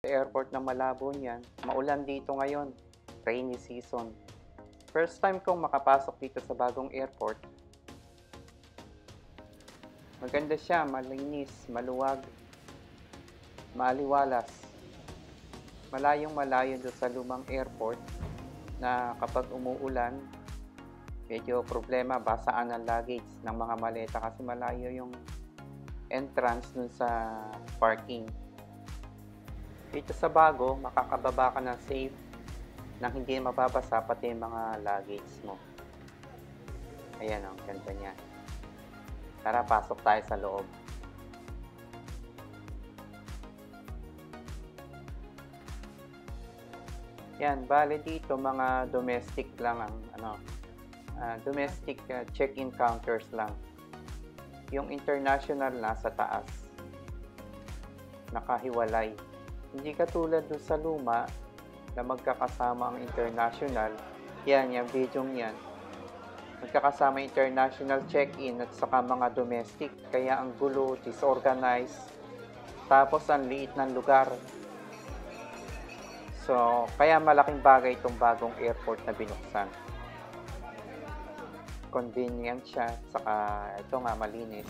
Airport ng Malabo niyan. Maulan dito ngayon, rainy season. First time kong makapasok dito sa bagong airport. Maganda siya, malinis, maluwag, maaliwalas. Malayong malayo doon sa lumang airport na kapag umuulan, medyo problema, basaan ang luggage ng mga maleta kasi malayo yung entrance dun sa parking. Dito sa bago, makakababa ka ng safe nang hindi mababasa pati yung mga luggage mo. Ayan ang ganda niya. Tara, pasok tayo sa loob. Yan, bale dito mga domestic lang ang domestic check-in counters lang. Yung international nasa taas. Nakahiwalay. Hindi katulad doon sa luma na magkakasama ang international. Yan, yung video yan. Magkakasama international check-in at saka mga domestic. Kaya ang gulo, disorganized. Tapos ang liit ng lugar. So, kaya malaking bagay itong bagong airport na binuksan. Convenient siya, saka ito nga malinis.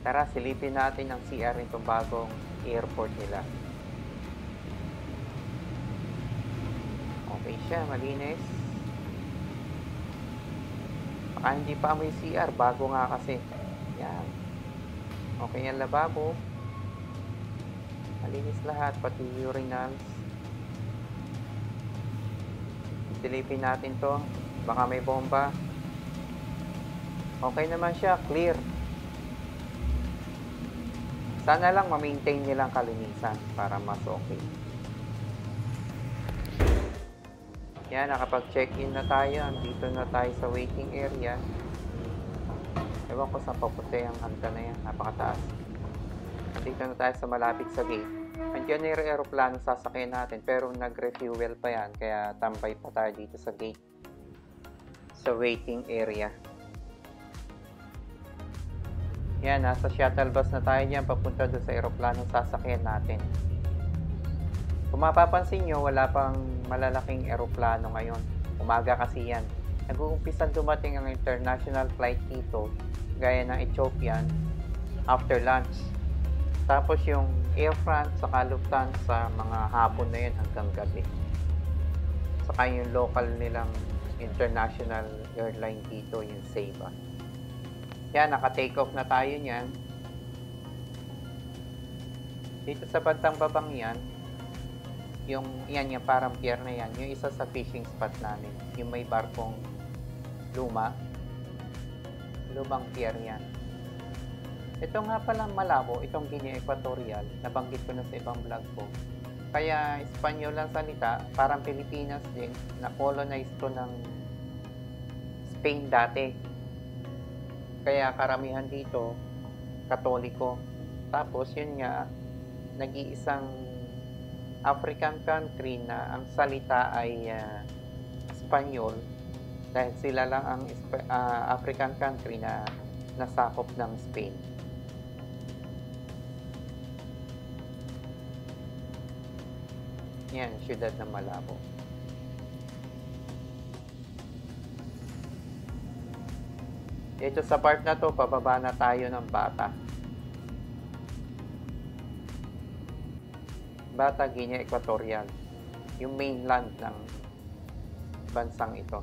Tara, silipin natin ang CR nitong bagong airport nila. Okay siya, malinis. Baka hindi pa amoy CR, bago nga kasi. Yan. Okay ang lababo. Malinis lahat, pati urinals. Silipin natin to. Baka may bomba. Okay naman siya, clear. Sana lang ma-maintain nilang kalinisan para mas okay. Yan, nakapag-check-in na tayo. Dito na tayo sa waiting area. Ewan ko saan papunta yung handa na yan. Napakataas. Dito na tayo sa malapit sa gate. Andiyan na yung aeroplano sasakyan natin pero nag-refuel pa yan. Kaya tambay pa tayo dito sa gate. Sa waiting area. Yan, nasa shuttle bus na tayo dyan. Papunta doon sa aeroplano sasakyan natin. Kung mapapansin nyo, wala pang malalaking aeroplano ngayon. Umaga kasi yan. Nag-uumpisan dumating ang international flight dito. Gaya ng Ethiopian after lunch. Tapos yung Air France saka Lufthansa mga hapon na yun hanggang gabi. Saka yung local nilang international airline dito, yung Seiba. Yan, naka-take off na tayo niyan. Dito sa bandang babang yan, yung parang pier na yan, yung isa sa fishing spot namin, yung may barkong lumang pier yan. Ito nga palang Malabo, itong Guinea Equatorial, nabanggit ko na sa ibang vlog ko. Kaya Espanyol lang salita, parang Pilipinas din, na colonize to ng Spain dati. Kaya karamihan dito, Katoliko. Tapos yun nga, nag-iisang African country na ang salita ay Espanyol. Dahil sila lang ang African country na nasakop ng Spain. Yan, siyudad ng Malabo. Dito sa part na to, pababa na tayo ng Bata. Bata, Guinea Equatorial. Yung mainland ng bansang ito.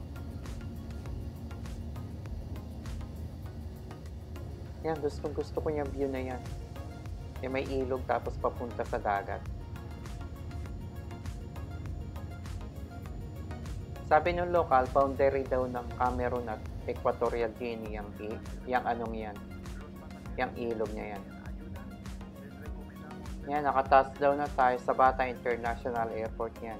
Yan, gusto ko yung view na yan. Yung may ilog tapos papunta sa dagat. Sabi ng local, boundary daw ng Cameroon at Equatorial Guinea yung anong yan. Yung ilog niya yan. Yan, naka-touchdown na tayo sa Bata International Airport yan.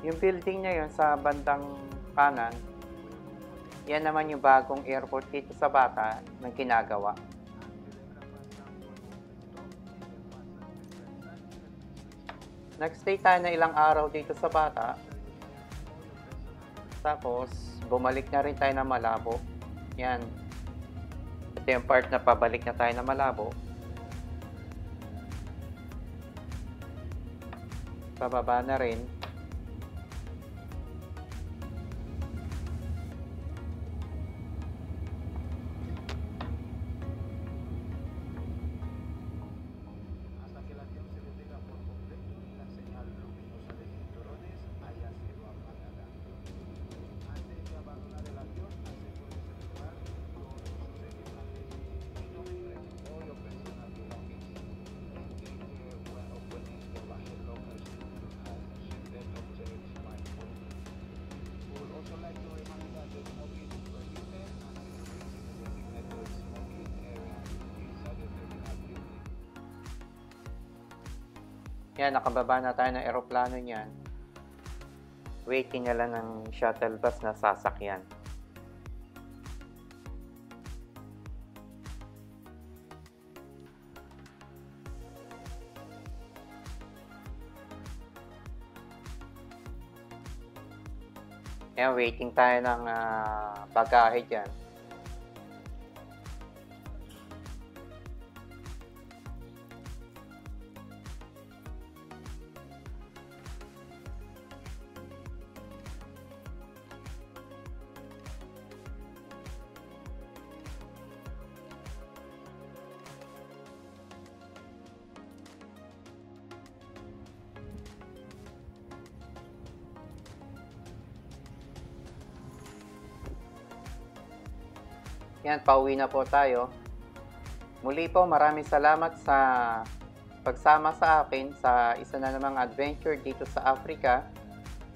Yung building niya yun sa bandang kanan, yan naman yung bagong airport dito sa Bata na ginagawa. Nag-stay tayo na ilang araw dito sa Bata. Tapos, bumalik na rin tayo ng Malabo. Yan. Ito yung part na pabalik na tayo na Malabo. Pababa na rin. Hasta que el avión se detenga por completo y la señal luminosa de cinturones haya sido apagada. Antes de abandonar el avión, asegúrese de llevar todos sus equipajes. All your personal belongings, including when opening the baggage lockers, has seatbelt objects, smartphone. We would also like to remind you that the smoking is prohibited and please use the designated smoking area inside the terminal building. Yan, nakababa na tayo ng eroplano niyan. Waiting na lang ng shuttle bus na sasakyan. Yan, waiting tayo ng bagahe dyan. Yan, pauwi na po tayo. Muli po, maraming salamat sa pagsama sa akin sa isa na namang adventure dito sa Africa.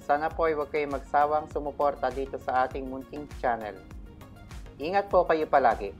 Sana po ay huwag kayong magsawang sumuporta dito sa ating munting channel. Ingat po kayo palagi.